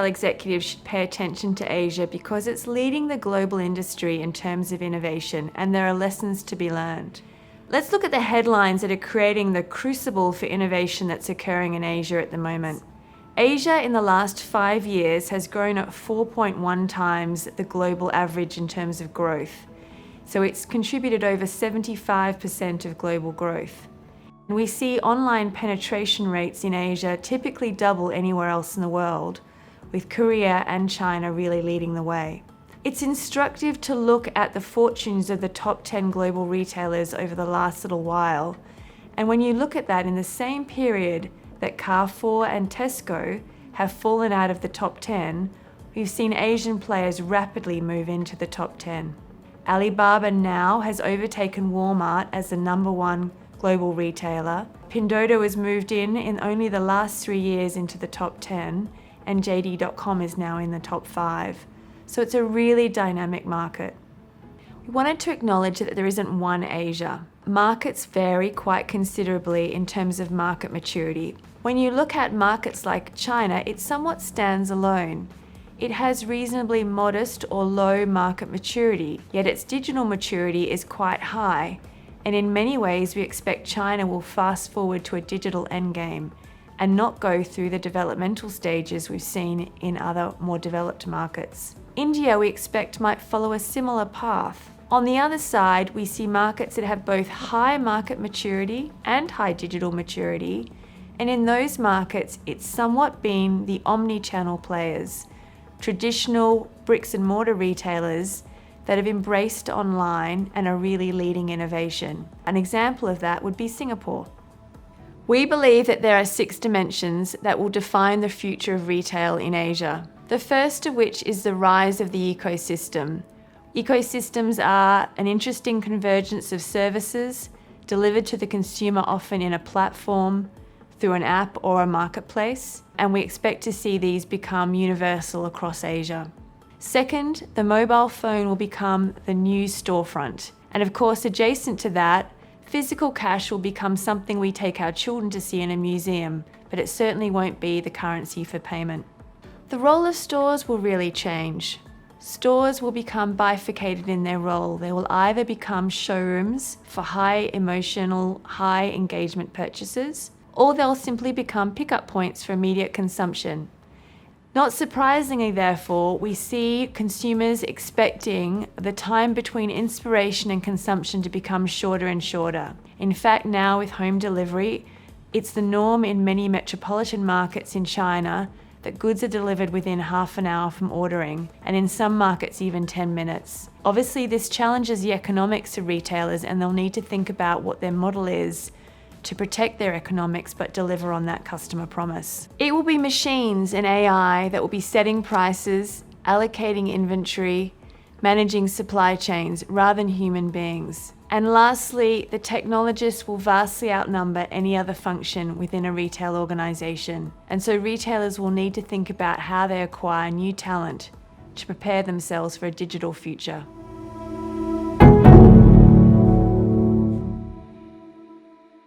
retail executives should pay attention to Asia because it's leading the global industry in terms of innovation, and there are lessons to be learned. Let's look at the headlines that are creating the crucible for innovation that's occurring in Asia at the moment. Asia in the last 5 years has grown at 4.1 times the global average in terms of growth. So it's contributed over 75% of global growth. And we see online penetration rates in Asia typically double anywhere else in the world, with Korea and China really leading the way. It's instructive to look at the fortunes of the top 10 global retailers over the last little while. And when you look at that in the same period that Carrefour and Tesco have fallen out of the top 10, we've seen Asian players rapidly move into the top 10. Alibaba now has overtaken Walmart as the #1 global retailer. Pinduoduo has moved in only the last 3 years into the top 10, and JD.com is now in the top 5. So it's a really dynamic market. We wanted to acknowledge that there isn't one Asia. Markets vary quite considerably in terms of market maturity. When you look at markets like China, it somewhat stands alone. It has reasonably modest or low market maturity, yet its digital maturity is quite high. And in many ways, we expect China will fast forward to a digital endgame and not go through the developmental stages we've seen in other more developed markets. India, we expect, might follow a similar path. On the other side, we see markets that have both high market maturity and high digital maturity. And in those markets, it's somewhat been the omni-channel players, traditional bricks and mortar retailers that have embraced online and are really leading innovation. An example of that would be Singapore. We believe that there are 6 dimensions that will define the future of retail in Asia. The first of which is the rise of the ecosystem. Ecosystems are an interesting convergence of services delivered to the consumer, often in a platform, through an app or a marketplace, and we expect to see these become universal across Asia. Second, the mobile phone will become the new storefront. And of course, adjacent to that, physical cash will become something we take our children to see in a museum, but it certainly won't be the currency for payment. The role of stores will really change. Stores will become bifurcated in their role. They will either become showrooms for high emotional, high engagement purchases, or they'll simply become pickup points for immediate consumption. Not surprisingly, therefore, we see consumers expecting the time between inspiration and consumption to become shorter and shorter. In fact, now with home delivery, it's the norm in many metropolitan markets in China that goods are delivered within half an hour from ordering, and in some markets even 10 minutes. Obviously, this challenges the economics of retailers, and they'll need to think about what their model is to protect their economics but deliver on that customer promise. It will be machines and AI that will be setting prices, allocating inventory, managing supply chains rather than human beings. And lastly, the technologists will vastly outnumber any other function within a retail organization. And so retailers will need to think about how they acquire new talent to prepare themselves for a digital future.